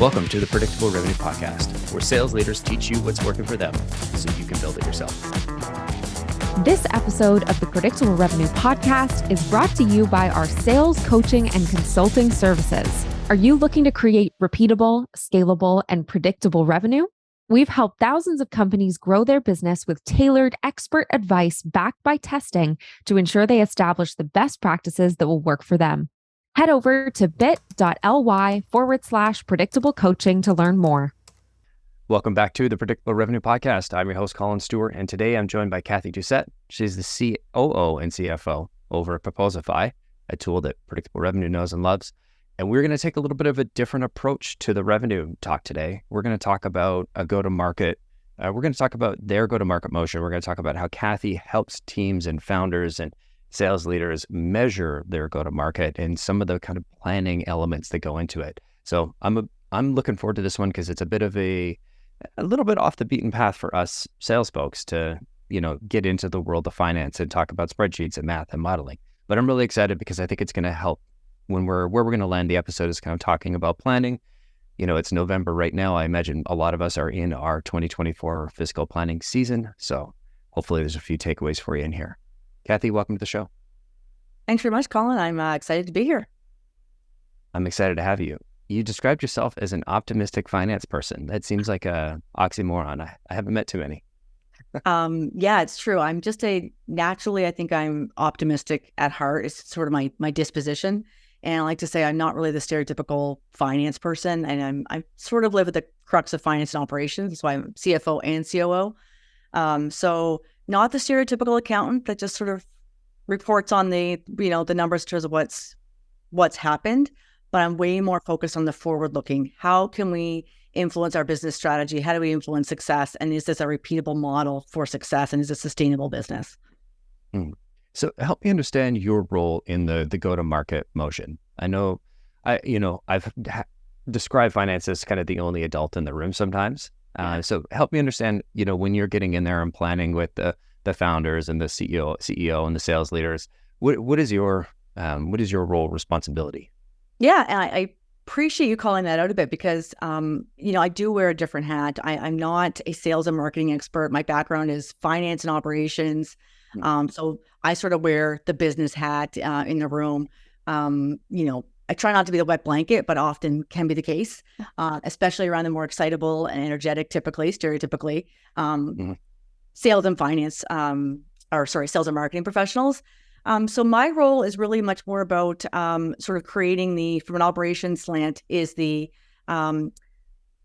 Welcome to the Predictable Revenue Podcast, where sales leaders teach you what's working for them so you can build it yourself. This episode of the Predictable Revenue Podcast is brought to you by our sales coaching and consulting services. Are you looking to create repeatable, scalable, and predictable revenue? We've helped thousands of companies grow their business with tailored expert advice backed by testing to ensure they establish the best practices that will work for them. Head over to bit.ly/predictable coaching to learn more. Welcome back to the Predictable Revenue Podcast. I'm your host, Collin Stewart, and today I'm joined by Kathy Doucette. She's the COO and CFO over at Proposify, a tool that Predictable Revenue knows and loves. And we're going to take a little bit of a different approach to the revenue talk today. We're going to talk about a go-to-market. We're going to talk about their go-to-market motion. We're going to talk about how Kathy helps teams and founders and sales leaders measure their go-to-market and some of the kind of planning elements that go into it. So I'm looking forward to this one because it's a bit of a little bit off the beaten path for us sales folks to, get into the world of finance and talk about spreadsheets and math and modeling. But I'm really excited because I think it's going to help where we're going to land the episode is kind of talking about planning. It's November right now. I imagine a lot of us are in our 2024 fiscal planning season. So hopefully there's a few takeaways for you in here. Kathy, welcome to the show. Thanks very much, Collin. I'm excited to be here. I'm excited to have you. You described yourself as an optimistic finance person. That seems like a oxymoron. I haven't met too many. Yeah, it's true. I'm just naturally, I think I'm optimistic at heart. It's sort of my disposition. And I like to say I'm not really the stereotypical finance person. And I sort of live at the crux of finance and operations. That's why I'm CFO and COO. So not the stereotypical accountant that just sort of reports on the numbers in terms of what's happened, but I'm way more focused on the forward looking. How can we influence our business strategy? How do we influence success? And is this a repeatable model for success? And is it a sustainable business? So help me understand your role in the go-to-market motion. I know, I've described finance as kind of the only adult in the room sometimes. So help me understand, when you're getting in there and planning with the founders and the CEO and the sales leaders, what is your role responsibility? Yeah, and I appreciate you calling that out a bit because, I do wear a different hat. I'm not a sales and marketing expert. My background is finance and operations. So I sort of wear the business hat in the room. I try not to be the wet blanket, but often can be the case, especially around the more excitable and energetic, stereotypically, sales and finance, sales and marketing professionals. So my role is really much more about sort of creating from an operations slant is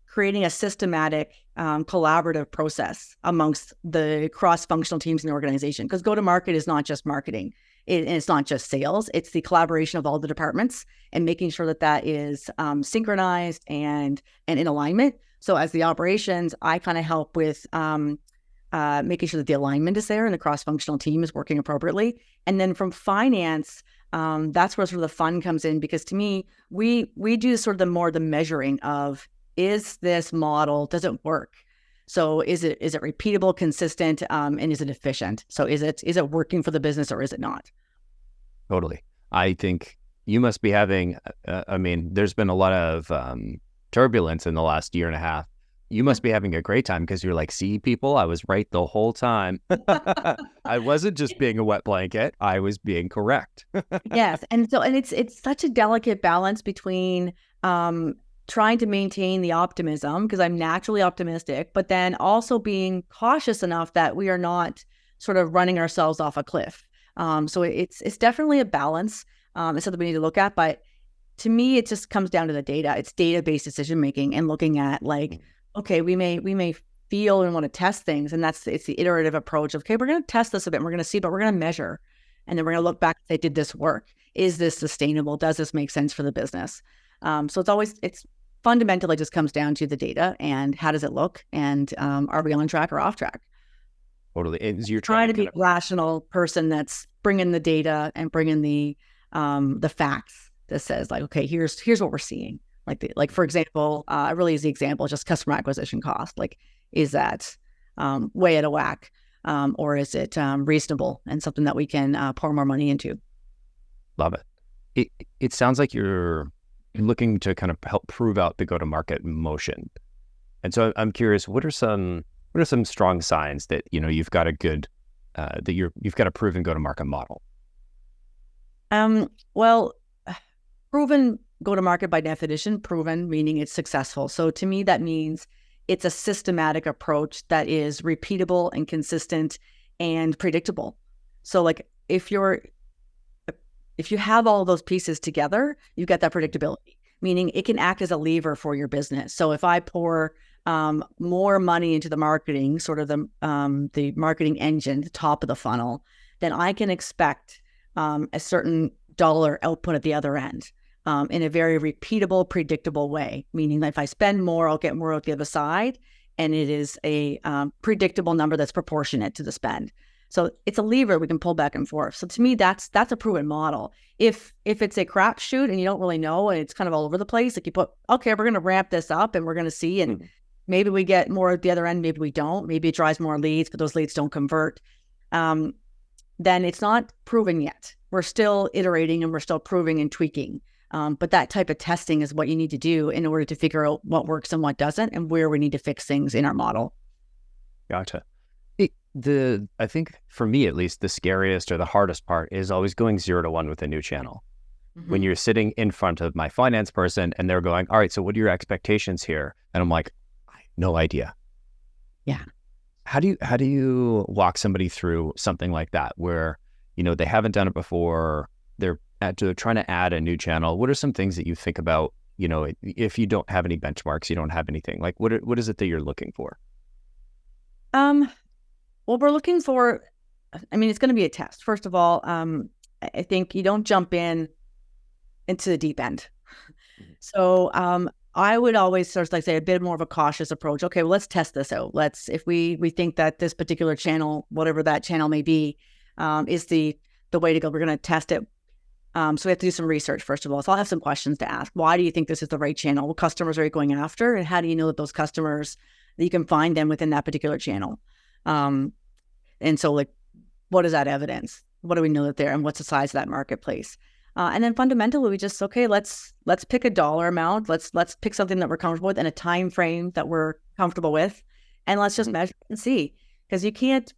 creating a systematic, collaborative process amongst the cross-functional teams in the organization. Because go-to-market is not just marketing. It's not just sales. It's the collaboration of all the departments and making sure that is synchronized and in alignment. So as the operations, I kind of help with making sure that the alignment is there and the cross-functional team is working appropriately. And then from finance, that's where sort of the fun comes in, because to me, we do sort of the measuring of, is this model, does it work? So is it repeatable, consistent, and is it efficient? So is it working for the business or is it not? Totally. I think you must be having, there's been a lot of turbulence in the last year and a half. You must be having a great time because you're like, see, people, I was right the whole time. I wasn't just being a wet blanket. I was being correct. Yes. And it's such a delicate balance between trying to maintain the optimism, because I'm naturally optimistic, but then also being cautious enough that we are not sort of running ourselves off a cliff. So it's definitely a balance. It's something we need to look at, but to me, it just comes down to the data. It's data-based decision-making and looking at okay, we may feel and want to test things, and it's the iterative approach of, okay, we're going to test this a bit, and we're going to see, but we're going to measure, and then we're going to look back and say, did this work? Is this sustainable? Does this make sense for the business? So it's fundamentally just comes down to the data and how does it look, and are we on track or off track? Totally. And you're trying to be a rational person that's bringing the data and bringing the facts that says okay, here's what we're seeing. Like for example, really easy example, just customer acquisition cost. Is that way out of whack, or is it reasonable and something that we can pour more money into? Love it. It sounds like you're looking to kind of help prove out the go-to-market motion. And so I'm curious, what are some strong signs that, you know, you've got a good, that you've got a proven go-to-market model? Well, proven go-to-market by definition, proven meaning it's successful. So to me, that means it's a systematic approach that is repeatable and consistent and predictable. So like if you have all those pieces together, you get that predictability, meaning it can act as a lever for your business. So if I pour more money into the marketing, sort of the marketing engine, the top of the funnel, then I can expect a certain dollar output at the other end in a very repeatable, predictable way, meaning that if I spend more, I'll get more at the other side. And it is a predictable number that's proportionate to the spend. So it's a lever we can pull back and forth. So to me, that's a proven model. If it's a crapshoot and you don't really know and it's kind of all over the place, like you put, okay, we're going to ramp this up and we're going to see, and maybe we get more at the other end, maybe we don't. Maybe it drives more leads, but those leads don't convert. Then it's not proven yet. We're still iterating and we're still proving and tweaking. But that type of testing is what you need to do in order to figure out what works and what doesn't and where we need to fix things in our model. Gotcha. I think for me, at least, the scariest or the hardest part is always going 0 to 1 with a new channel. Mm-hmm. When you're sitting in front of my finance person and they're going, all right, so what are your expectations here? And I'm like, I have no idea. Yeah. How do you walk somebody through something like that where, you know, they haven't done it before, they're trying to add a new channel? What are some things that you think about, you know, if you don't have any benchmarks, you don't have anything, like what is it that you're looking for? Well, we're looking for, I mean, it's going to be a test. First of all, I think you don't jump into the deep end. So I would always sort of like say a bit more of a cautious approach. Okay, well, let's test this out. If we think that this particular channel, whatever that channel may be, is the way to go, we're going to test it. So we have to do some research, first of all. So I'll have some questions to ask. Why do you think this is the right channel? What customers are you going after? And how do you know that those customers, that you can find them within that particular channel? And so like, what is that evidence? What do we know that there, and what's the size of that marketplace? And then fundamentally, we just, okay, let's pick a dollar amount. Let's pick something that we're comfortable with and a time frame that we're comfortable with. And let's just measure and see, because you can't, at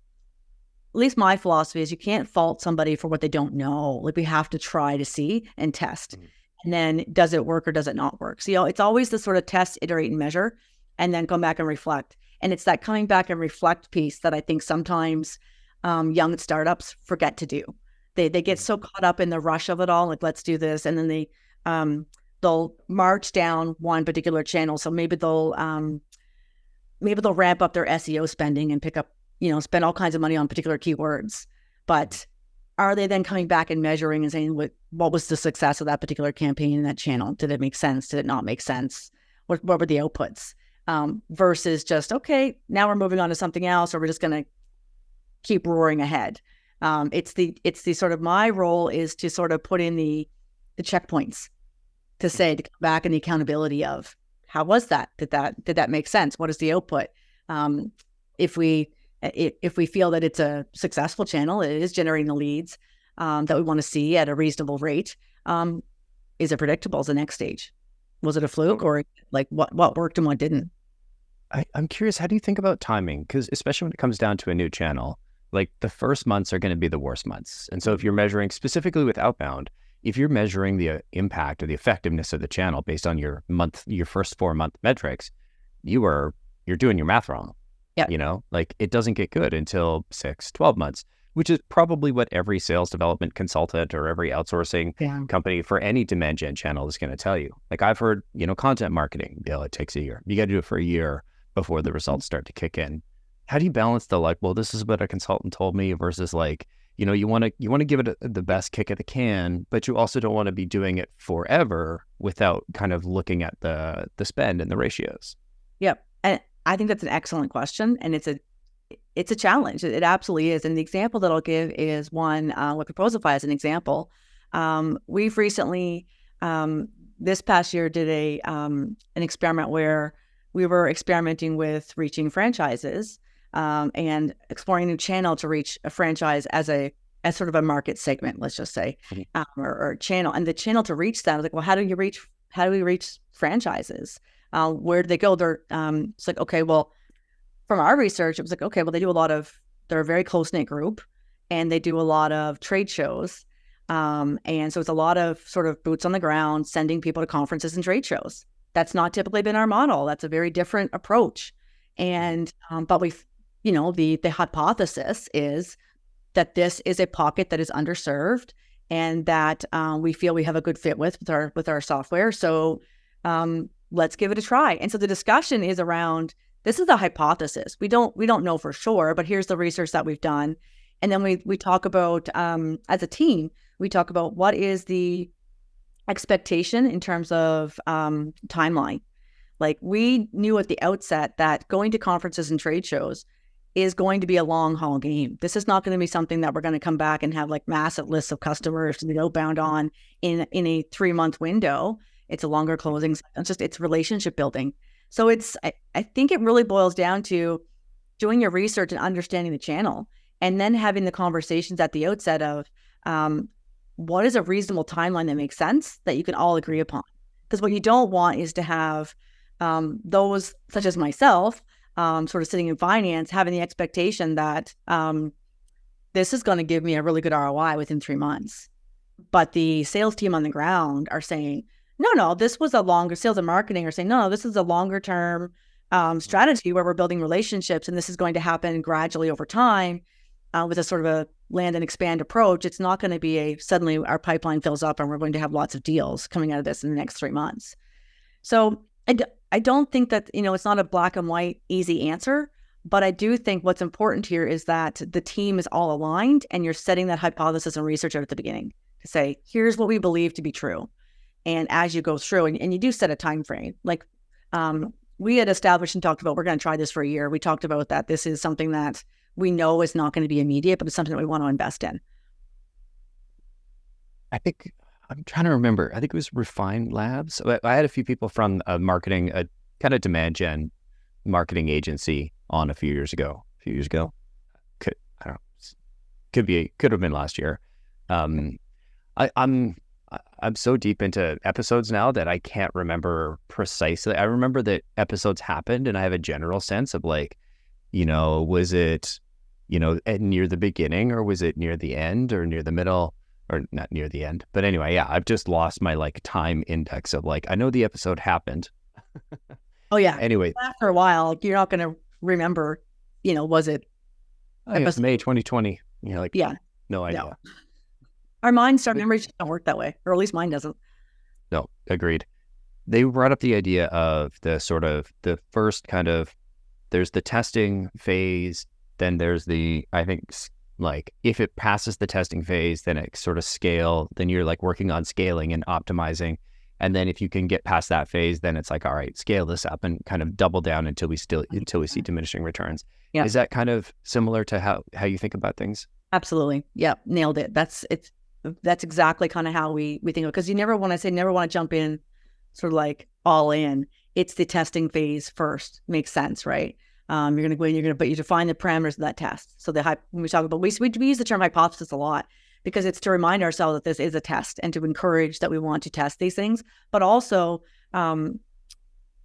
least my philosophy is you can't fault somebody for what they don't know. Like we have to try to see and test. And then does it work or does it not work? So, you know, it's always the sort of test, iterate, and measure, and then come back and reflect. And it's that coming back and reflect piece that I think sometimes young startups forget to do. They get so caught up in the rush of it all, like let's do this, and then they'll march down one particular channel. So maybe they'll ramp up their SEO spending and pick up, you know, spend all kinds of money on particular keywords. But are they then coming back and measuring and saying what was the success of that particular campaign in that channel? Did it make sense? Did it not make sense? What were the outputs? Versus just, okay, now we're moving on to something else, or we're just going to keep roaring ahead. It's the sort of, my role is to sort of put in the checkpoints to say, to come back, and the accountability of how was that? Did that make sense? What is the output? If we feel that it's a successful channel, it is generating the leads that we want to see at a reasonable rate. Is it predictable? Is the next stage? Was it a fluke, or like what worked and what didn't? I'm curious, how do you think about timing? Because especially when it comes down to a new channel, like the first months are going to be the worst months. And so if you're measuring specifically with outbound, if you're measuring the impact or the effectiveness of the channel based on your first 4-month metrics, you're doing your math wrong. Yeah. You know, like it doesn't get good until 6-12 months, which is probably what every sales development consultant or every outsourcing company for any demand gen channel is going to tell you. Like I've heard, you know, content marketing, it takes a year. You got to do it for a year before the results start to kick in. How do you balance the like, well, this is what a consultant told me versus like, you know, you want to give it the best kick of the can, but you also don't want to be doing it forever without kind of looking at the spend and the ratios? Yep. And I think that's an excellent question. And it's a challenge. It absolutely is. And the example that I'll give is one with Proposify as an example. We've recently, this past year, did an experiment where we were experimenting with reaching franchises and exploring a new channel to reach a franchise as sort of a market segment, let's just say, or channel. And the channel to reach that, I was like, well, how do you reach how do we reach franchises? Where do they go? It's like, okay, well, from our research, it was like, okay, well, they're a very close-knit group, and they do a lot of trade shows. And so it's a lot of sort of boots on the ground, sending people to conferences and trade shows. That's not typically been our model. That's a very different approach. And, but the hypothesis is that this is a pocket that is underserved, and that we feel we have a good fit with our software. So let's give it a try. And so the discussion is around, this is a hypothesis. We don't know for sure, but here's the research that we've done. And then we talk about, as a team, we talk about what is the expectation in terms of timeline. Like, we knew at the outset that going to conferences and trade shows is going to be a long haul game. This is not going to be something that we're going to come back and have like massive lists of customers to be outbound on in a 3-month window. It's a longer closing. It's relationship building. So I think it really boils down to doing your research and understanding the channel, and then having the conversations at the outset of what is a reasonable timeline that makes sense that you can all agree upon. Because what you don't want is to have those, such as myself, sort of sitting in finance, having the expectation that this is going to give me a really good ROI within 3 months. But the sales team on the ground are saying, no, this was a longer, sales and marketing are saying, no, this is a longer term strategy where we're building relationships, and this is going to happen gradually over time with a sort of a land and expand approach. It's not going to be suddenly our pipeline fills up and we're going to have lots of deals coming out of this in the next 3 months. So I don't think that, it's not a black and white easy answer, but I do think what's important here is that the team is all aligned, and you're setting that hypothesis and research out at the beginning to say, here's what we believe to be true. And as you go through, and you do set a time frame, like we had established and talked about, we're going to try this for a year. We talked about that this is something that we know is not going to be immediate, but it's something that we want to invest in. I think I'm trying to remember. I think it was Refine Labs. I had a few people from a kind of demand gen marketing agency on a few years ago. Could have been last year. I'm so deep into episodes now that I can't remember precisely. I remember that episodes happened, and I have a general sense of like, was it, near the beginning, or was it near the end, or near the middle? Or not near the end. But anyway, yeah, I've just lost my like time index of like, I know the episode happened. Oh yeah. Anyway. After a while, you're not going to remember, was it? It's May 2020. You're like, yeah, no idea. No. Our memories just don't work that way, or at least mine doesn't. No, agreed. They brought up the idea of the first kind of, there's the testing phase, then there's I think, like, if it passes the testing phase, then it sort of then you're like working on scaling and optimizing. And then if you can get past that phase, then it's like, all right, scale this up and kind of double down until we see diminishing returns. Yeah. Is that kind of similar to how you think about things? Absolutely. Yeah. Nailed it. That's exactly kind of how we think of it. Because you never want to jump in sort of like all in. It's the testing phase first. Makes sense, right? You're going to go in, but you define the parameters of that test. So when we talk about, we use the term hypothesis a lot, because it's to remind ourselves that this is a test and to encourage that we want to test these things. But also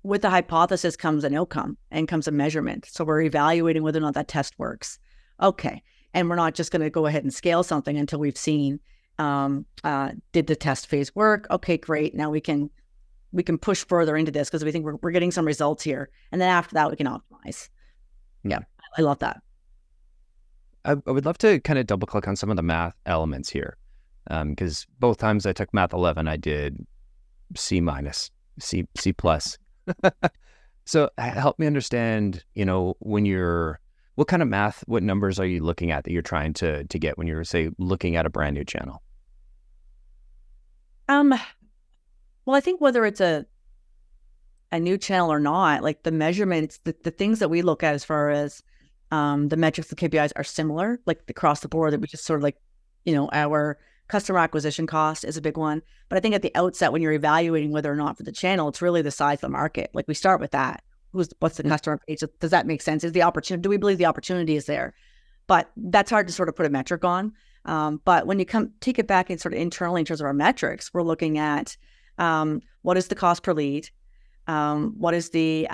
with the hypothesis comes an outcome and comes a measurement. So we're evaluating whether or not that test works. Okay. And we're not just going to go ahead and scale something until we've seen, did the test phase work? Okay, great. Now we can push further into this because we think we're getting some results here. And then after that, we can optimize. Yeah, I love that. I would love to kind of double click on some of the math elements here. Because both times I took math 11, I did C-, C+. So help me understand, what kind of math, what numbers are you looking at that you're trying to get when you're, say, looking at a brand new channel? Well, I think whether it's a new channel or not, like the measurements, the things that we look at as far as the metrics, the KPIs are similar, like across the board, that we just sort of like, our customer acquisition cost is a big one. But I think at the outset, when you're evaluating whether or not for the channel, it's really the size of the market. Like we start with that. What's the customer base? Does that make sense? Is the opportunity, do we believe the opportunity is there? But that's hard to sort of put a metric on. But when you take it back and sort of internally in terms of our metrics, we're looking at What is the cost per lead? What's the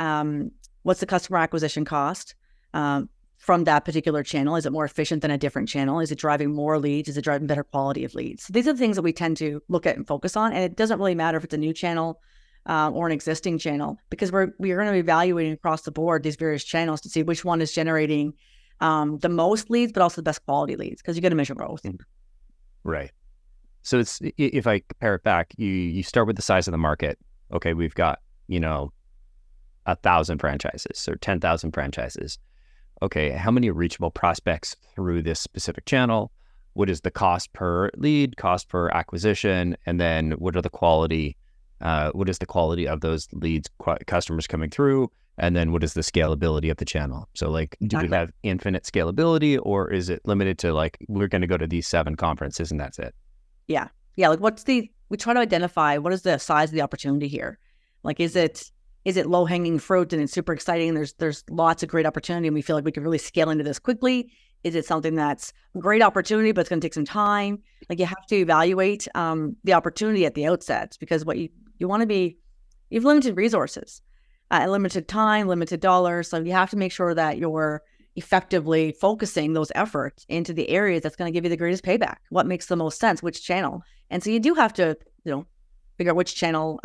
customer acquisition cost from that particular channel? Is it more efficient than a different channel? Is it driving more leads? Is it driving better quality of leads? So these are the things that we tend to look at and focus on. And it doesn't really matter if it's a new channel or an existing channel, because we are going to be evaluating across the board these various channels to see which one is generating the most leads, but also the best quality leads, because you got to measure both. Right. So it's, if I compare it back, you start with the size of the market. Okay, we've got, 1,000 franchises or 10,000 franchises. Okay, how many reachable prospects through this specific channel? What is the cost per lead, cost per acquisition? And then what is the quality of those leads, customers coming through? And then what is the scalability of the channel? So do we have infinite scalability, or is it limited to we're going to go to these 7 conferences and that's it? Yeah. We try to identify what is the size of the opportunity here. Is it low hanging fruit and it's super exciting? There's lots of great opportunity and we feel like we could really scale into this quickly. Is it something that's a great opportunity, but it's going to take some time? You have to evaluate the opportunity at the outset, because what you want to be, you have limited resources, limited time, limited dollars. So you have to make sure that you're effectively focusing those efforts into the areas that's going to give you the greatest payback. What makes the most sense, which channel. And so you do have to, figure out which channel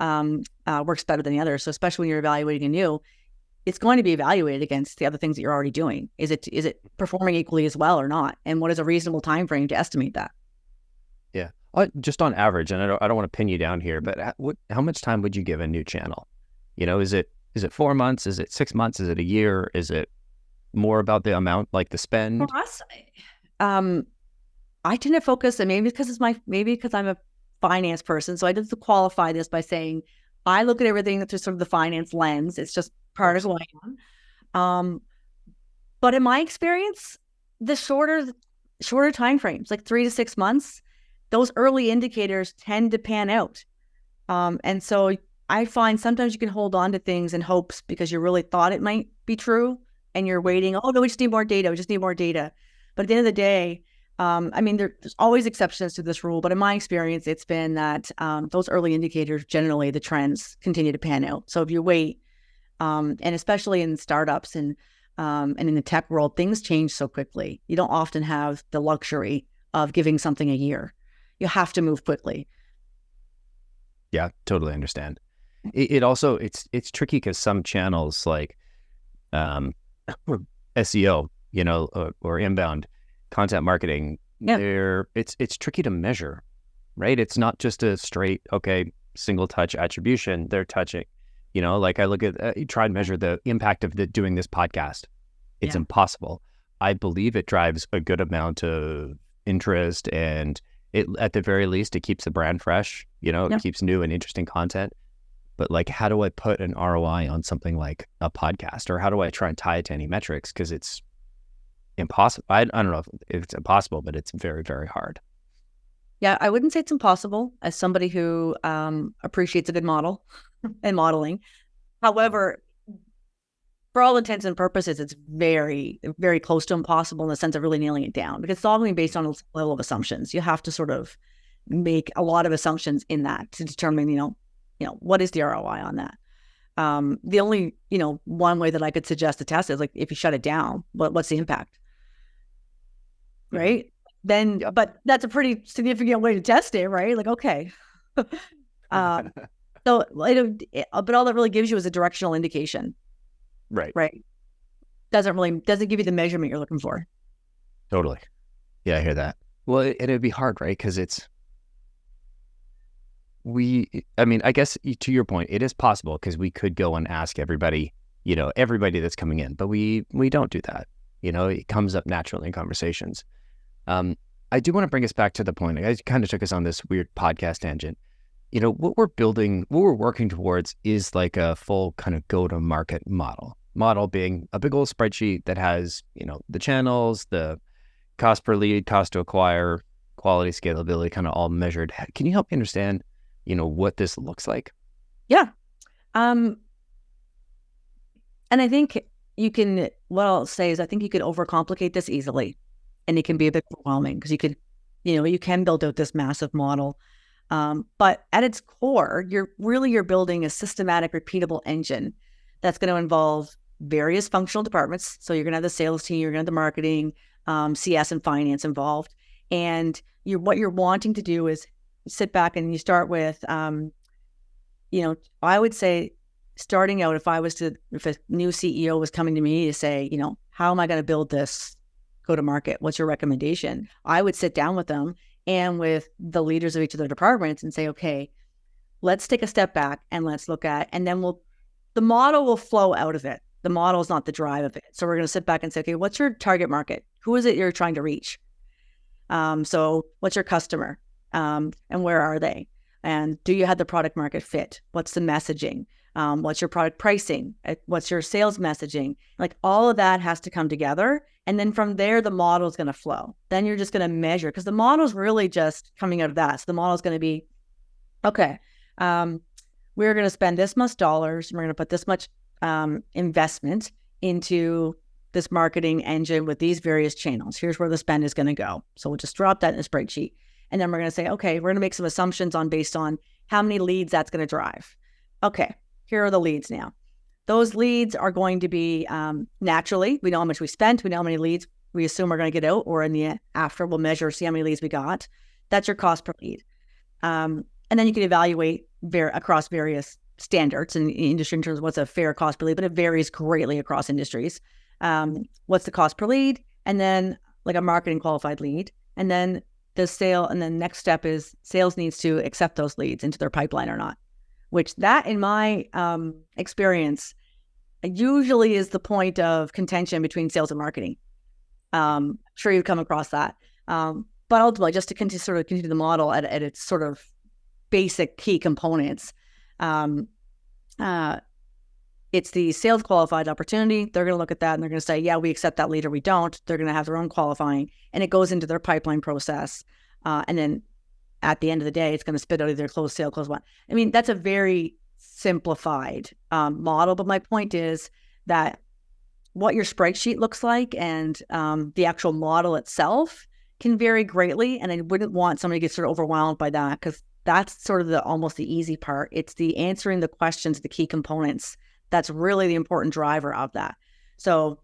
works better than the other. So especially when you're evaluating a new, it's going to be evaluated against the other things that you're already doing. Is it performing equally as well or not? And what is a reasonable time frame to estimate that? Yeah, just on average, and I don't want to pin you down here, but how much time would you give a new channel? Is it 4 months? Is it 6 months? Is it a year? Is it more about the amount, the spend? For us, I tend to focus, and maybe because I'm a finance person, so I just qualify this by saying I look at everything through sort of the finance lens. It's just part of who I am. But in my experience, the shorter time frames, 3 to 6 months, those early indicators tend to pan out. And so I find sometimes you can hold on to things in hopes because you really thought it might be true, and you're waiting. Oh no, we just need more data. But at the end of the day, there's always exceptions to this rule, but in my experience, it's been that those early indicators, generally the trends continue to pan out. So if you wait, and especially in startups and in the tech world, things change so quickly. You don't often have the luxury of giving something a year. You have to move quickly. Yeah, totally understand. It also, it's tricky because some channels SEO, or inbound content marketing, it's tricky to measure, right? It's not just a straight, single touch attribution. They're touching, I look at, you try and measure the impact of doing this podcast. It's impossible. I believe it drives a good amount of interest, and it, at the very least, it keeps the brand fresh, it keeps new and interesting content. But how do I put an ROI on something like a podcast, or how do I try and tie it to any metrics? Because it's impossible. I don't know if it's impossible, but it's very, very hard. Yeah, I wouldn't say it's impossible as somebody who appreciates a good model and modeling. However, for all intents and purposes, it's very, very close to impossible in the sense of really nailing it down, because it's all going to be based on a level of assumptions. You have to sort of make a lot of assumptions in that to determine, what is the ROI on that? The only, one way that I could suggest to test is if you shut it down, what's the impact? Right? Then, but that's a pretty significant way to test it, right? Okay. But all that really gives you is a directional indication. Right. Doesn't give you the measurement you're looking for. Totally. Yeah, I hear that. Well, it'd be hard, right? Because I guess to your point, it is possible, because we could go and ask everybody that's coming in, but we don't do that. It comes up naturally in conversations. I do want to bring us back to the point. I kind of took us on this weird podcast tangent. What we're building, what we're working towards is a full kind of go-to-market model. Model being a big old spreadsheet that has, the channels, the cost per lead, cost to acquire, quality, scalability, kind of all measured. Can you help me understand what this looks like? Yeah. And I think what I'll say is I think you can overcomplicate this easily, and it can be a bit overwhelming, because you can build out this massive model. But at its core, you're building a systematic, repeatable engine that's going to involve various functional departments. So you're going to have the sales team, you're going to have the marketing, CS and finance involved. And what you're wanting to do is sit back and you start with, I would say starting out, if a new CEO was coming to me to say, how am I going to build this go to market? What's your recommendation? I would sit down with them and with the leaders of each of their departments and say, okay, let's take a step back and let's look at, and then the model will flow out of it. The model is not the drive of it. So we're going to sit back and say, okay, what's your target market? Who is it you're trying to reach? So what's your customer? And where are they? And do you have the product market fit? What's the messaging? What's your product pricing? What's your sales messaging? Like all of that has to come together. And then from there, the model is going to flow. Then you're just going to measure, because the model is really just coming out of that. So the model is going to be, okay, we're going to spend this much dollars. We're going to put this much investment into this marketing engine with these various channels. Here's where the spend is going to go. So we'll just drop that in a spreadsheet. And then we're going to say, okay, we're going to make some assumptions based on how many leads that's going to drive. Okay, here are the leads now. Those leads are going to be naturally, we know how much we spent, we know how many leads we assume we're going to get out, or in the after, we'll measure, see how many leads we got. That's your cost per lead. And then you can evaluate across various standards in industry in terms of what's a fair cost per lead, but it varies greatly across industries. What's the cost per lead? And then like a marketing qualified lead. And then the sale, and then next step is sales needs to accept those leads into their pipeline or not, which that in my experience usually is the point of contention between sales and marketing. Sure you've come across that. But ultimately, just to continue the model at its sort of basic key components, it's the sales qualified opportunity. They're going to look at that and they're going to say, yeah, we accept that lead or we don't. They're going to have their own qualifying, and it goes into their pipeline process. And then at the end of the day, it's going to spit out either closed sale, closed one. I mean, that's a very simplified model. But my point is that what your spreadsheet looks like and the actual model itself can vary greatly. And I wouldn't want somebody to get sort of overwhelmed by that, because that's sort of almost the easy part. It's the answering the questions, the key components. That's really the important driver of that. So,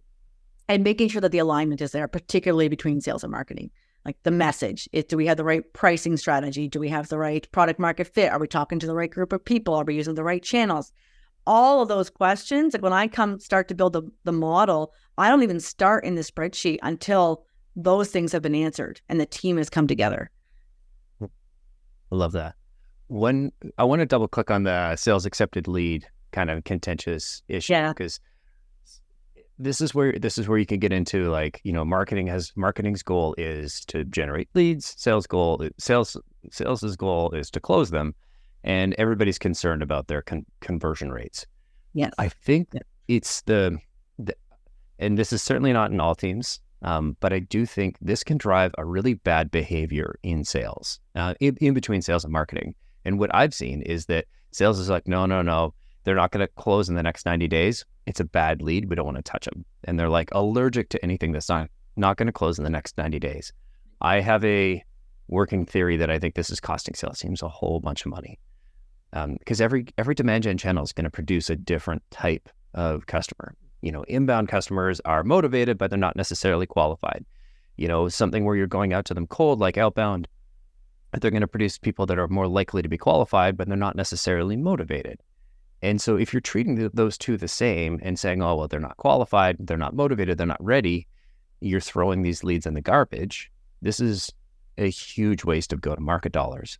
and making sure that the alignment is there, particularly between sales and marketing. Like the message, do we have the right pricing strategy? Do we have the right product market fit? Are we talking to the right group of people? Are we using the right channels? All of those questions, like when I start to build the model, I don't even start in the spreadsheet until those things have been answered and the team has come together. I love that. I want to double click on the sales accepted lead kind of contentious issue, because this is where you can get into, like, marketing's goal is to generate leads, sales's goal is to close them, and everybody's concerned about their conversion rates. Yes, I think it's the and this is certainly not in all teams, but I do think this can drive a really bad behavior in sales, in between sales and marketing. And what I've seen is that sales is like, no, they're not going to close in the next 90 days. It's a bad lead. We don't want to touch them. And they're like allergic to anything that's not going to close in the next 90 days. I have a working theory that I think this is costing sales teams a whole bunch of money. Because every demand gen channel is going to produce a different type of customer. Inbound customers are motivated, but they're not necessarily qualified. Something where you're going out to them cold, like outbound, they're going to produce people that are more likely to be qualified, but they're not necessarily motivated. And so if you're treating those two the same and saying, oh, well, they're not qualified, they're not motivated, they're not ready, you're throwing these leads in the garbage. This is a huge waste of go-to-market dollars.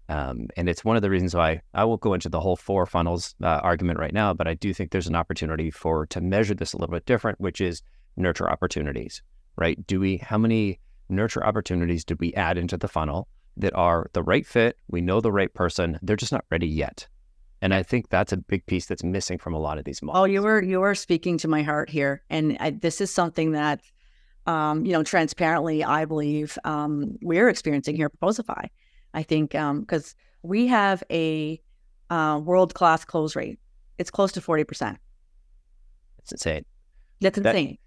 And it's one of the reasons why I won't go into the whole 4 funnels argument right now, but I do think there's an opportunity to measure this a little bit different, which is nurture opportunities, right? How many nurture opportunities did we add into the funnel that are the right fit? We know the right person, they're just not ready yet. And I think that's a big piece that's missing from a lot of these models. Oh, you were speaking to my heart here. And this is something that, transparently, I believe we're experiencing here at Proposify. I think because we have a world-class close rate. It's close to 40%. It's insane. That's insane.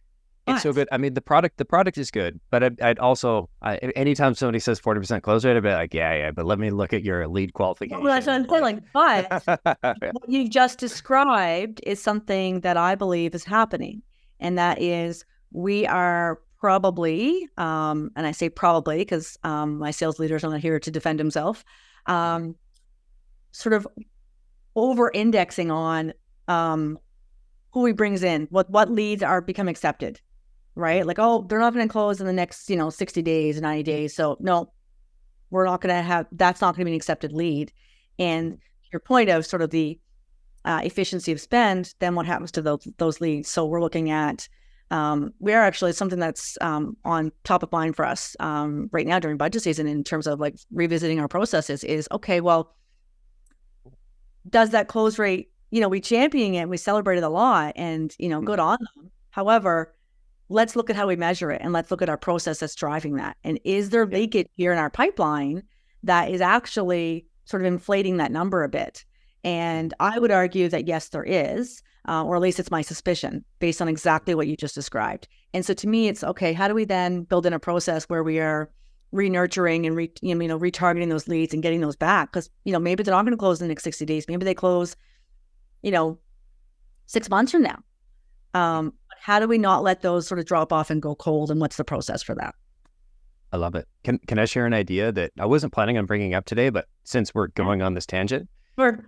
It's so good. I mean, the product is good, but I'd also, anytime somebody says 40% close rate, I'd be like, yeah, but let me look at your lead qualification. Well, that's what I'm saying. But what you just described is something that I believe is happening. And that is we are probably, and I say probably because my sales leader is not here to defend himself, sort of over-indexing on who he brings in, what leads are become accepted. Right? Like, oh, they're not going to close in the next, 60 days or 90 days. So no, we're not going to have, that's not going to be an accepted lead. And your point of sort of the efficiency of spend, then what happens to those leads? So we're looking at, we are actually something that's on top of mind for us right now during budget season in terms of like revisiting our processes is, okay, well, does that close rate, we champion it, we celebrated a lot and, good on them. However, let's look at how we measure it and let's look at our process that's driving that. And is there leakage here in our pipeline that is actually sort of inflating that number a bit? And I would argue that yes, there is, or at least it's my suspicion based on exactly what you just described. And so to me, it's okay, how do we then build in a process where we are re-nurturing and retargeting those leads and getting those back? Because, maybe they're not going to close in the next 60 days. Maybe they close, 6 months from now. How do we not let those sort of drop off and go cold? And what's the process for that? I love it. Can I share an idea that I wasn't planning on bringing up today, but since we're going on this tangent, sure.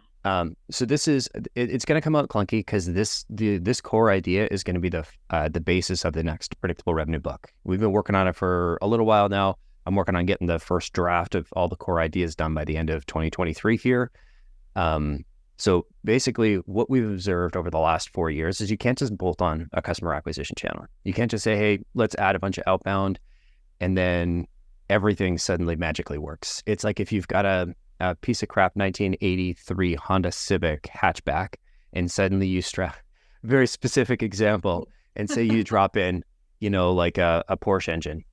So this is, it's going to come out clunky because this core idea is going to be the basis of the next predictable revenue book. We've been working on it for a little while now. I'm working on getting the first draft of all the core ideas done by the end of 2023 here. So basically what we've observed over the last 4 years is you can't just bolt on a customer acquisition channel. You can't just say, hey, let's add a bunch of outbound and then everything suddenly magically works. It's like if you've got a piece of crap 1983 Honda Civic hatchback and suddenly you strap, very specific example, and say you drop in, like a Porsche engine,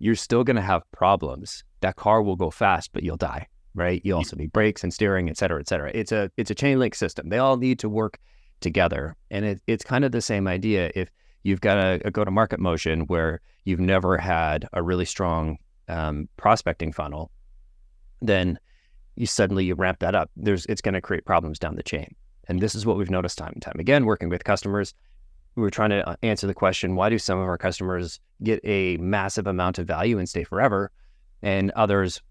you're still going to have problems. That car will go fast, but you'll die. Right? You also need brakes and steering, et cetera, et cetera. It's a chain link system. They all need to work together. And it's kind of the same idea. If you've got a go-to-market motion where you've never had a really strong prospecting funnel, then you ramp that up. It's going to create problems down the chain. And this is what we've noticed time and time again, working with customers. We were trying to answer the question, why do some of our customers get a massive amount of value and stay forever, and others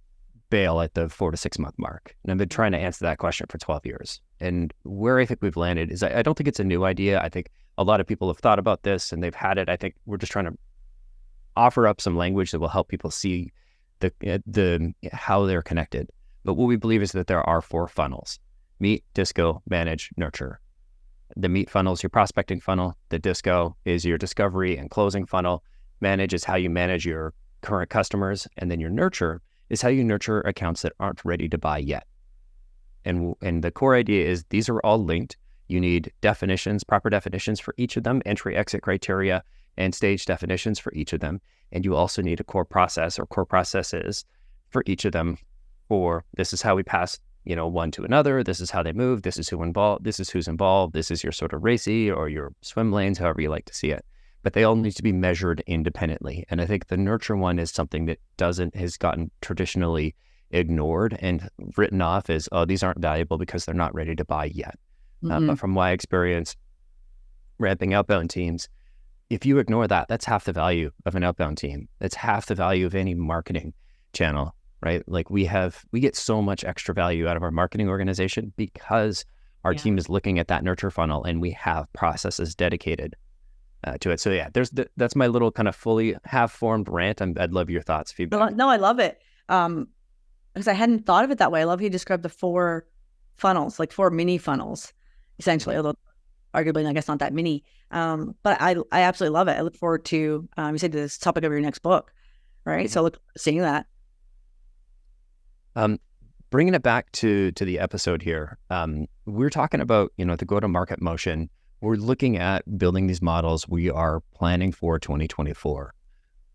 bail at the 4 to 6 month mark? And I've been trying to answer that question for 12 years. And where I think we've landed is I don't think it's a new idea. I think a lot of people have thought about this and they've had it. I think we're just trying to offer up some language that will help people see the how they're connected. But what we believe is that there are 4 funnels: meet, disco, manage, nurture. The meet funnel is your prospecting funnel. The disco is your discovery and closing funnel. Manage is how you manage your current customers. And then your nurture is how you nurture accounts that aren't ready to buy yet. And the core idea is these are all linked. You need definitions, proper definitions for each of them, entry, exit criteria, and stage definitions for each of them. And you also need a core process or core processes for each of them. For this is how we pass, one to another. This is how they move. This is who's involved. This is your sort of racy or your swim lanes, however you like to see it. But they all need to be measured independently. And I think the nurture one is something that has gotten traditionally ignored and written off as, oh, these aren't valuable because they're not ready to buy yet. But from my experience ramping outbound teams, if you ignore that, that's half the value of an outbound team. That's half the value of any marketing channel, right? Like we get so much extra value out of our marketing organization because our team is looking at that nurture funnel and we have processes dedicated to it. So yeah, that's my little kind of fully half-formed rant. I'd love your thoughts, feedback. No, I love it. Because I hadn't thought of it that way. I love how you described the 4 funnels, like 4 mini funnels, essentially, although arguably, I guess, not that many. But I absolutely love it. I look forward to, you said this topic of your next book, right? So look forward to seeing that. Bringing it back to the episode here, we're talking about, the go-to-market motion. We're looking at building these models. We are planning for 2024.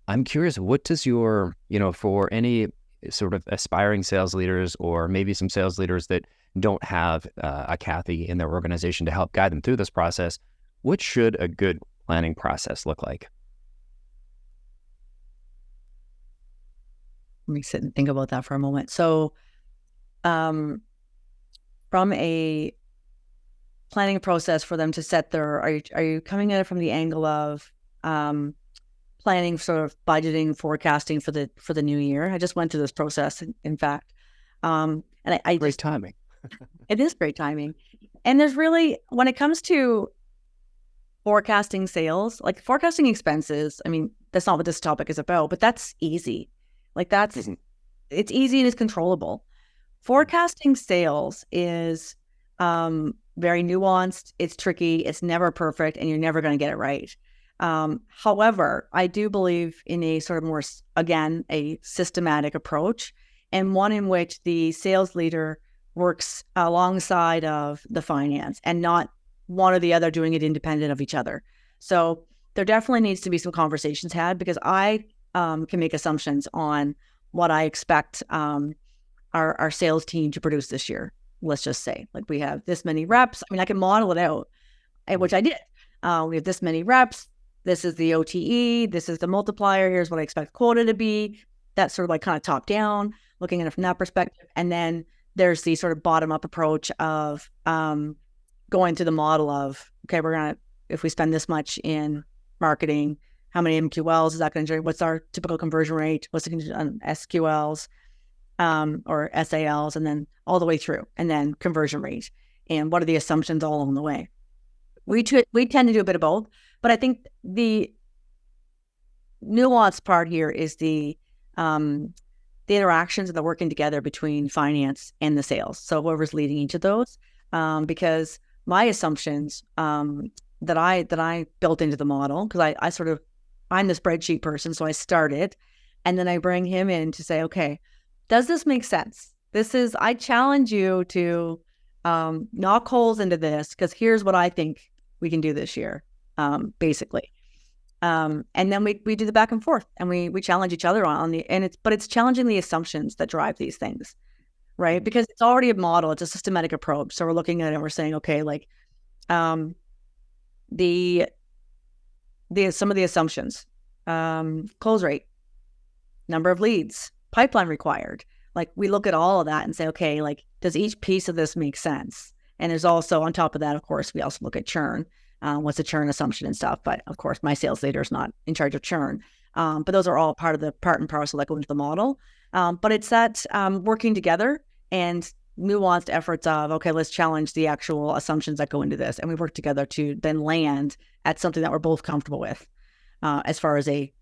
I'm curious, what does your, for any sort of aspiring sales leaders or maybe some sales leaders that don't have a Kathy in their organization to help guide them through this process, what should a good planning process look like? Let me sit and think about that for a moment. So, from a planning process for them to set their, are you coming at it from the angle of planning, sort of budgeting, forecasting for the new year? I just went through this process, in fact, and I Great just, timing. it is great timing. And there's really, when it comes to forecasting sales, like forecasting expenses, I mean, that's not what this topic is about, but that's easy. Like that's, it's easy and it's controllable. Forecasting sales is very nuanced. It's tricky. It's never perfect, and you're never going to get it right. However, I do believe in a sort of more, again, a systematic approach, and one in which the sales leader works alongside of the finance and not one or the other doing it independent of each other. So there definitely needs to be some conversations had, because I can make assumptions on what I expect our sales team to produce this year. Let's just say, like, we have this many reps. I mean, I can model it out, which I did. We have this many reps. This is the OTE. This is the multiplier. Here's what I expect quota to be. That's sort of like kind of top down, looking at it from that perspective. And then there's the sort of bottom up approach of going to the model of, okay, we're going to, if we spend this much in marketing, how many MQLs is that going to generate? What's our typical conversion rate? What's it going to do on SQLs or SALs, and then all the way through, and then conversion rate, and what are the assumptions all along the way? We tend to do a bit of both, but I think the nuanced part here is the interactions and the working together between finance and the sales. So whoever's leading each of those, because my assumptions that I built into the model, because I'm the spreadsheet person, so I start it, and then I bring him in to say, okay, does this make sense? I challenge you to knock holes into this, because here's what I think we can do this year, basically. And then we do the back and forth, and we challenge each other but it's challenging the assumptions that drive these things, right? Because it's already a model, it's a systematic approach. So we're looking at it and we're saying, okay, like some of the assumptions, close rate, number of leads, pipeline required. Like, we look at all of that and say, okay, like, does each piece of this make sense? And there's also, on top of that, of course, we also look at churn. What's the churn assumption and stuff? But of course, my sales leader is not in charge of churn. But those are all part and parcel that go into the model. But it's that working together and nuanced efforts of, okay, let's challenge the actual assumptions that go into this. And we work together to then land at something that we're both comfortable with as far as a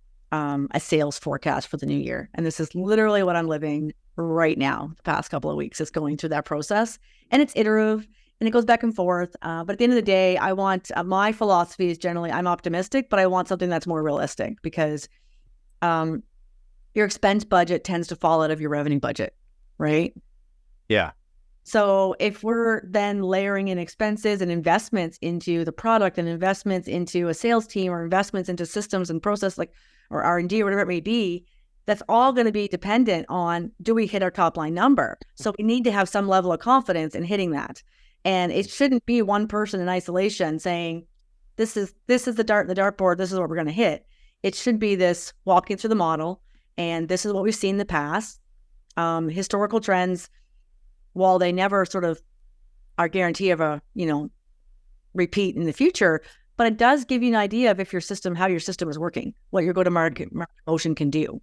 sales forecast for the new year. And this is literally what I'm living right now. The past couple of weeks is going through that process, and it's iterative and it goes back and forth. But at the end of the day, I want, my philosophy is generally, I'm optimistic, but I want something that's more realistic, because your expense budget tends to fall out of your revenue budget, right? Yeah. So if we're then layering in expenses and investments into the product, and investments into a sales team, or investments into systems and process, like, or R&D, or whatever it may be, that's all going to be dependent on, do we hit our top line number? So we need to have some level of confidence in hitting that. And it shouldn't be one person in isolation saying, this is the dartboard, this is what we're going to hit. It should be this walking through the model, and this is what we've seen in the past. Historical trends, while they never sort of are guarantee of a, repeat in the future, but it does give you an idea of how your system is working, what your go-to-market motion can do.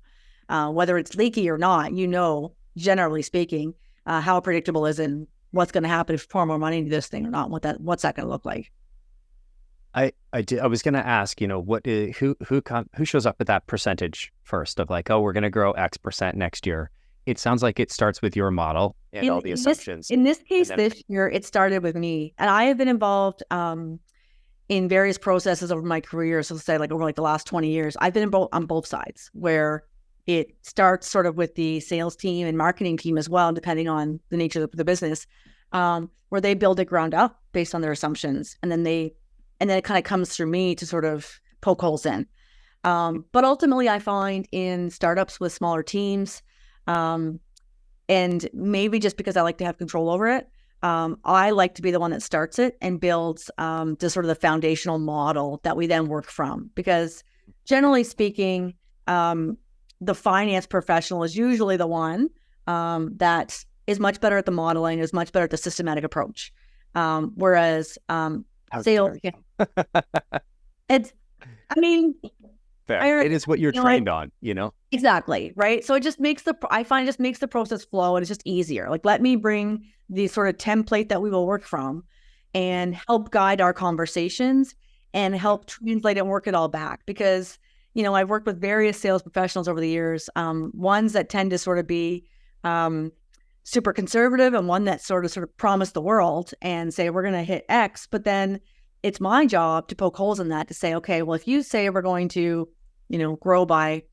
Whether it's leaky or not, generally speaking, how predictable is it, and what's going to happen if you pour more money into this thing or not, what's that going to look like? I was going to ask, who shows up at that percentage first of like, oh, we're going to grow X percent next year. It sounds like it starts with your model and all the assumptions. In this case, this year, it started with me, and I have been involved in various processes over my career. So say like over the last 20 years, I've been on both sides, where it starts sort of with the sales team and marketing team as well, depending on the nature of the business, where they build it ground up based on their assumptions. And then it kind of comes through me to sort of poke holes in. But ultimately, I find in startups with smaller teams, and maybe just because I like to have control over it, I like to be the one that starts it and builds the sort of the foundational model that we then work from. Because generally speaking, the finance professional is usually the one that is much better at the modeling, is much better at the systematic approach. Whereas sales, it's, I mean, fair. It is what you're trained on, Exactly. Right. So it just makes I find it just makes the process flow, and it's just easier. Like, let me bring the sort of template that we will work from and help guide our conversations and help translate and work it all back. Because, I've worked with various sales professionals over the years, ones that tend to sort of be super conservative, and one that sort of promise the world and say, we're going to hit X. But then it's my job to poke holes in that to say, okay, well, if you say we're going to, grow by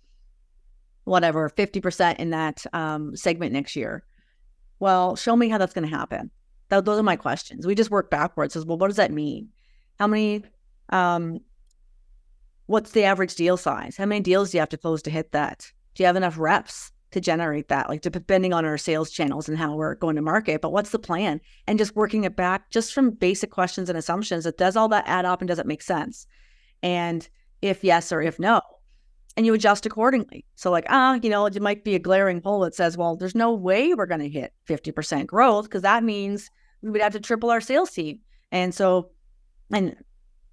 whatever, 50% in that segment next year, well, show me how that's going to happen. Those are my questions. We just work backwards. Well, what does that mean? How many, what's the average deal size? How many deals do you have to close to hit that? Do you have enough reps to generate that? Like, depending on our sales channels and how we're going to market, but what's the plan? And just working it back just from basic questions and assumptions. Does all that add up, and does it make sense? And if yes or if no, and you adjust accordingly. So like, it might be a glaring hole that says, well, there's no way we're going to hit 50% growth, because that means we would have to triple our sales team. And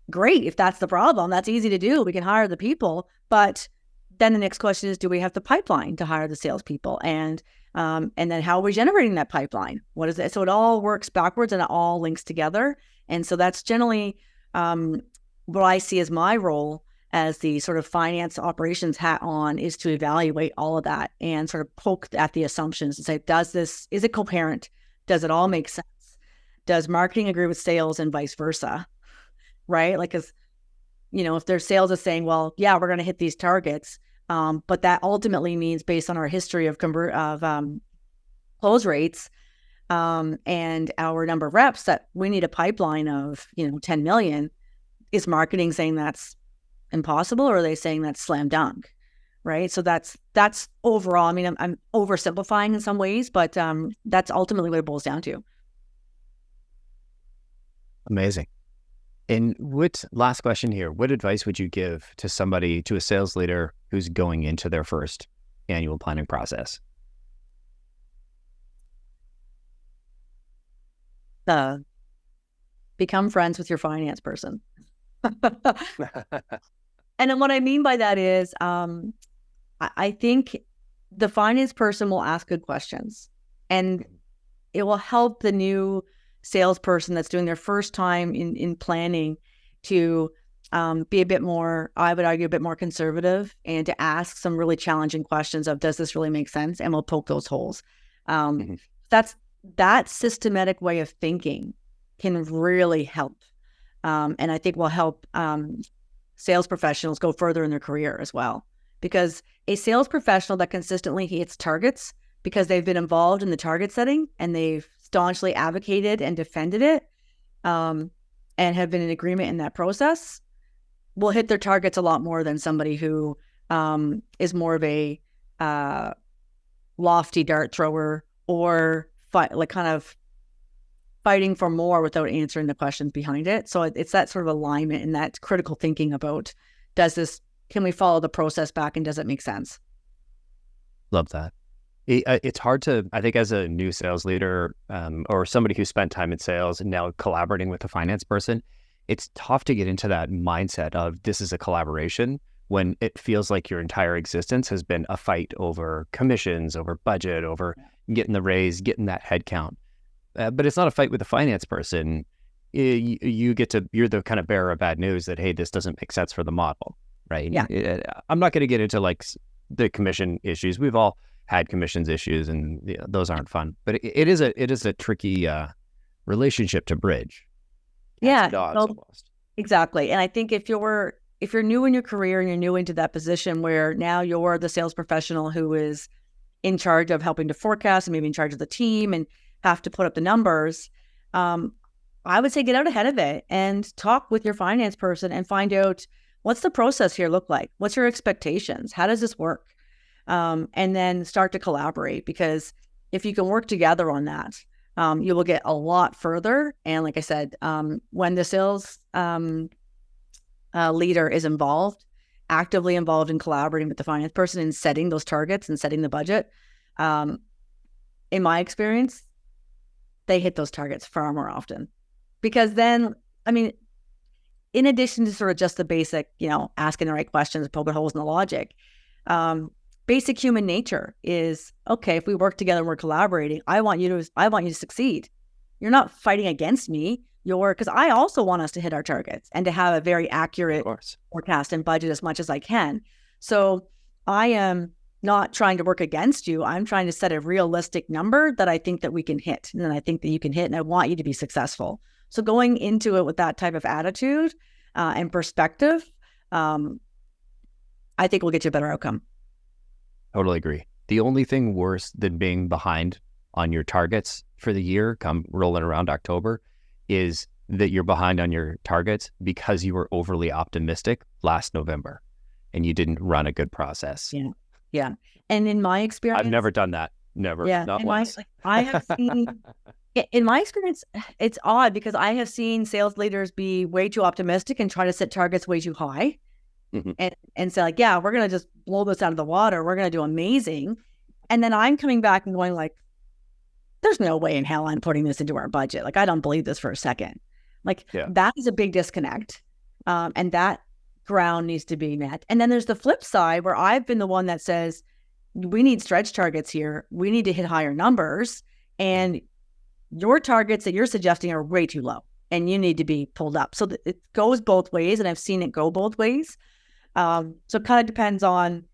great, if that's the problem, that's easy to do. We can hire the people, but then the next question is, do we have the pipeline to hire the salespeople? And then how are we generating that pipeline? What is it? So it all works backwards and it all links together. And so that's generally what I see as my role as the sort of finance operations hat on, is to evaluate all of that and sort of poke at the assumptions and say, is it coherent? Does it all make sense? Does marketing agree with sales and vice versa? Right? Like, if their sales is saying, well, yeah, we're going to hit these targets, but that ultimately means, based on our history of close rates and our number of reps, that we need a pipeline of 10 million. Is marketing saying that's impossible, or are they saying that's slam dunk? Right? So that's overall. I mean, I'm oversimplifying in some ways, but that's ultimately what it boils down to. Amazing. And last question here, what advice would you give to a sales leader who's going into their first annual planning process? Become friends with your finance person. And then what I mean by that is, I think the finance person will ask good questions, and it will help the new salesperson that's doing their first time in planning to be a bit more, I would argue, a bit more conservative, and to ask some really challenging questions of, does this really make sense? And we'll poke those holes. That systematic way of thinking can really help. And I think will help sales professionals go further in their career as well. Because a sales professional that consistently hits targets because they've been involved in the target setting and they've staunchly advocated and defended it, and have been in agreement in that process, will hit their targets a lot more than somebody who is more of a lofty dart thrower, or kind of fighting for more without answering the questions behind it. So it's that sort of alignment and that critical thinking about, can we follow the process back, and does it make sense? Love that. It's hard to, I think, as a new sales leader or somebody who spent time in sales and now collaborating with a finance person, it's tough to get into that mindset of this is a collaboration when it feels like your entire existence has been a fight over commissions, over budget, over getting the raise, getting that head count. But it's not a fight with a finance person. You're the kind of bearer of bad news that, hey, this doesn't make sense for the model, right? Yeah. I'm not going to get into like the commission issues. We've all had commissions issues, and those aren't fun. But it is a tricky relationship to bridge. Exactly. And I think if you're new in your career and you're new into that position where now you're the sales professional who is in charge of helping to forecast and maybe in charge of the team and have to put up the numbers, I would say get out ahead of it and talk with your finance person and find out, what's the process here look like? What's your expectations? How does this work? And then start to collaborate, because if you can work together on that, you will get a lot further. And like I said, when the sales leader is actively involved in collaborating with the finance person and setting those targets and setting the budget, in my experience, they hit those targets far more often. Because then, I mean, in addition to sort of just the basic, asking the right questions, poking holes in the logic, basic human nature is, okay, if we work together and we're collaborating, I want you to succeed. You're not fighting against me. Because I also want us to hit our targets and to have a very accurate forecast and budget as much as I can. So I am not trying to work against you. I'm trying to set a realistic number that I think that we can hit, and then I think that you can hit, and I want you to be successful. So going into it with that type of attitude and perspective, I think will get you a better outcome. Totally agree. The only thing worse than being behind on your targets for the year come rolling around October is that you're behind on your targets because you were overly optimistic last November and you didn't run a good process. Yeah. And in my experience, I've never done that. Never. Yeah. Not once. I have seen, in my experience, it's odd because I have seen sales leaders be way too optimistic and try to set targets way too high. Mm-hmm. And say, like, yeah, we're going to just blow this out of the water. We're going to do amazing. And then I'm coming back and going like, there's no way in hell I'm putting this into our budget. Like, I don't believe this for a second. Like, that is a big disconnect. And that ground needs to be met. And then there's the flip side where I've been the one that says, we need stretch targets here. We need to hit higher numbers. And your targets that you're suggesting are way too low and you need to be pulled up. So it goes both ways. And I've seen it go both ways. So it kind of depends on,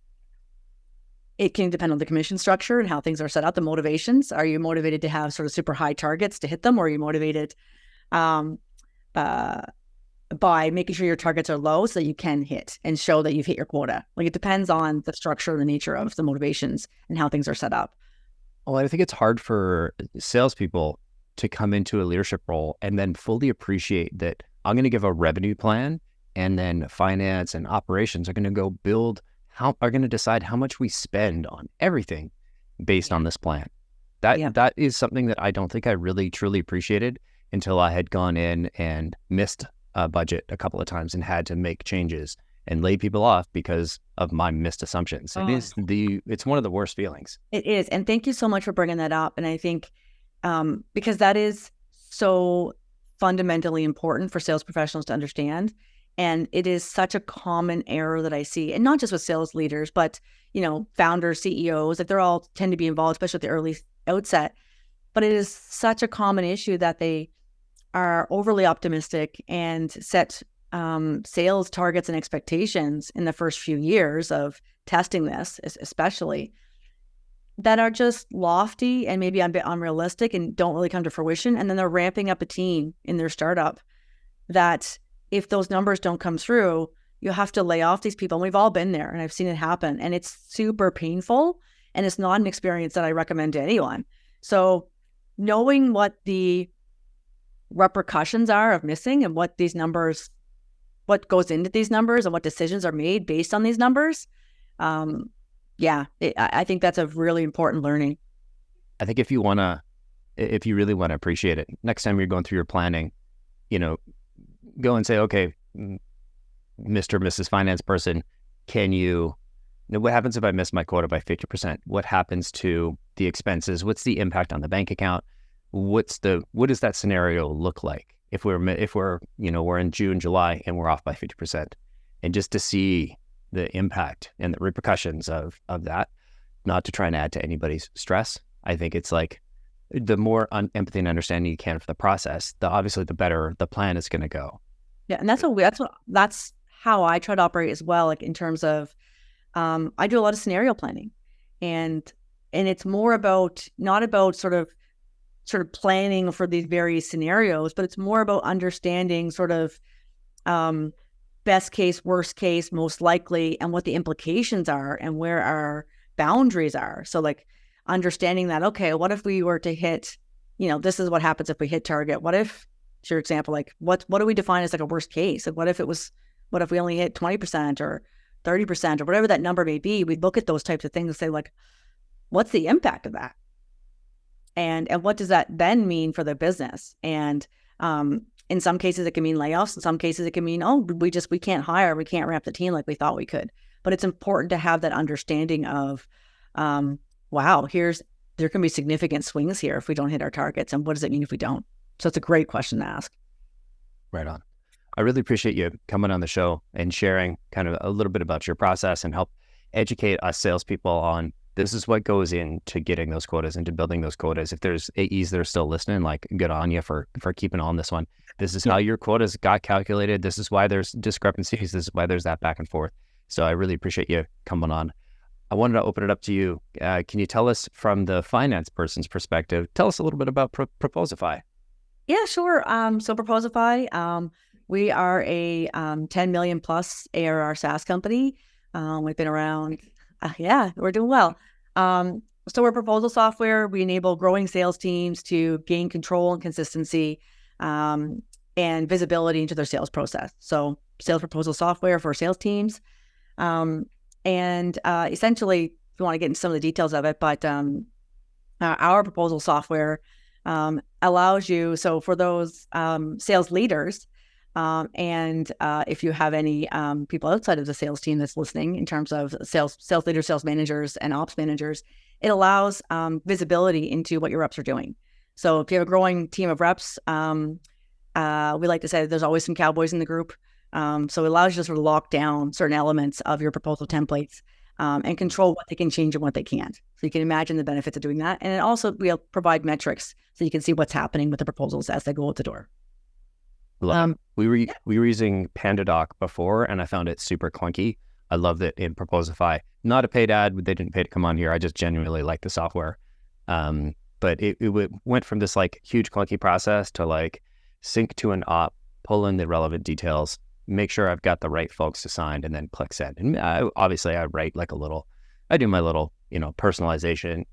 it can depend on the commission structure and how things are set up, the motivations. Are you motivated to have sort of super high targets to hit them? Or are you motivated by making sure your targets are low so that you can hit and show that you've hit your quota? Like, it depends on the structure and the nature of the motivations and how things are set up. Well, I think it's hard for salespeople to come into a leadership role and then fully appreciate that I'm going to give a revenue plan, and then finance and operations are going to go are going to decide how much we spend on everything based on this plan. That is something that I don't think I really truly appreciated until I had gone in and missed a budget a couple of times and had to make changes and lay people off because of my missed assumptions. It's one of the worst feelings. It is. And thank you so much for bringing that up. And I think because that is so fundamentally important for sales professionals to understand. And it is such a common error that I see, and not just with sales leaders, but, founders, CEOs, that they're all tend to be involved, especially at the early outset. But it is such a common issue that they are overly optimistic and set sales targets and expectations in the first few years of testing this, especially, that are just lofty and maybe a bit unrealistic and don't really come to fruition. And then they're ramping up a team in their startup that, if those numbers don't come through, you have to lay off these people. And we've all been there, and I've seen it happen. And it's super painful, and it's not an experience that I recommend to anyone. So knowing what the repercussions are of missing and what goes into these numbers and what decisions are made based on these numbers, I think that's a really important learning. I think if you really want to appreciate it, next time you're going through your planning, go and say, okay, Mr. or Mrs. Finance person, what happens if I miss my quota by 50%? What happens to the expenses? What's the impact on the bank account? What does that scenario look like if we're we're in June, July, and we're off by 50%? And just to see the impact and the repercussions of that, not to try and add to anybody's stress. I think it's like, the more empathy and understanding you can for the process, obviously the better the plan is going to go. Yeah, and that's how I try to operate as well. Like, in terms of, I do a lot of scenario planning, and it's more about, not about sort of planning for these various scenarios, but it's more about understanding sort of best case, worst case, most likely, and what the implications are and where our boundaries are. So, like, understanding that, okay, what if we were to hit, this is what happens if we hit target. What if, to your example, like, what do we define as like a worst case? Like, what if we only hit 20% or 30% or whatever that number may be? We'd look at those types of things and say, like, what's the impact of that? And what does that then mean for the business? And in some cases, it can mean layoffs. In some cases, it can mean, oh, we can't hire, we can't ramp the team like we thought we could. But it's important to have that understanding of, wow, there can be significant swings here if we don't hit our targets. And what does it mean if we don't? So it's a great question to ask. Right on. I really appreciate you coming on the show and sharing kind of a little bit about your process and help educate us salespeople on this is what goes into getting those quotas and to building those quotas. If there's AEs that are still listening, like good on you for keeping on this one. This is how your quotas got calculated. This is why there's discrepancies. This is why there's that back and forth. So I really appreciate you coming on. I wanted to open it up to you. Can you tell us from the finance person's perspective, tell us a little bit about Proposify? Yeah, sure. So Proposify, we are a 10 million plus ARR SaaS company. We've been around, we're doing well. So we're proposal software. We enable growing sales teams to gain control and consistency and visibility into their sales process. So sales proposal software for sales teams. Essentially, if you want to get into some of the details of it, but our proposal software allows you, so for those sales leaders, if you have any people outside of the sales team that's listening in terms of sales leaders, sales managers, and ops managers, it allows visibility into what your reps are doing. So if you have a growing team of reps, we like to say there's always some cowboys in the group. So it allows you to sort of lock down certain elements of your proposal templates and control what they can change and what they can't. So you can imagine the benefits of doing that. And it also will provide metrics so you can see what's happening with the proposals as they go out the door. We were using PandaDoc before, and I found it super clunky. I love that in Proposify. Not a paid ad; they didn't pay to come on here. I just genuinely like the software. But it went from this like huge clunky process to like sync to an op, pull in the relevant details, make sure I've got the right folks assigned, and then click send. And obviously, I write like I do my little personalization,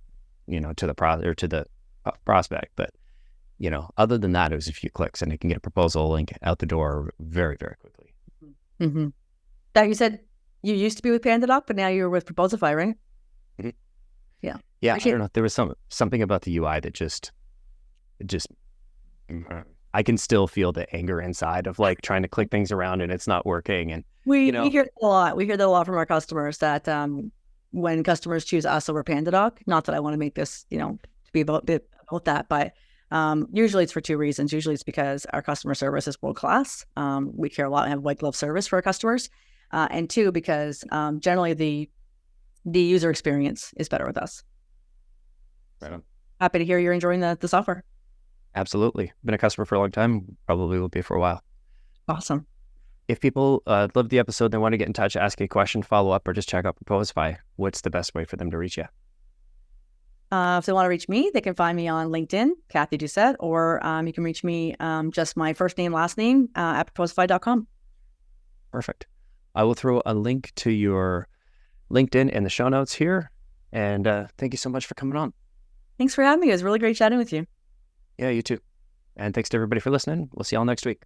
to the prospect, but. Other than that, it was a few clicks and it can get a proposal link out the door very, very quickly. Mm-hmm. That you said you used to be with PandaDoc, but now you're with Proposify, right? Mm-hmm. Yeah. Yeah. I don't know. There was something about the UI that just, I can still feel the anger inside of like trying to click things around and it's not working. And we hear that a lot. We hear that a lot from our customers that when customers choose us over PandaDoc, not that I want to make this, to be about that, but usually it's for two reasons. Usually it's because our customer service is world class. We care a lot and have white glove service for our customers. And two, because generally the user experience is better with us. Right on. Happy to hear you're enjoying the software. Absolutely. Been a customer for a long time. Probably will be for a while. Awesome. If people love the episode, they want to get in touch, ask a question, follow up, or just check out Proposify, what's the best way for them to reach you? If they want to reach me, they can find me on LinkedIn, Kathy Doucette, or you can reach me just my first name, last name at proposify.com. Perfect. I will throw a link to your LinkedIn in the show notes here. And thank you so much for coming on. Thanks for having me. It was really great chatting with you. Yeah, you too. And thanks to everybody for listening. We'll see y'all next week.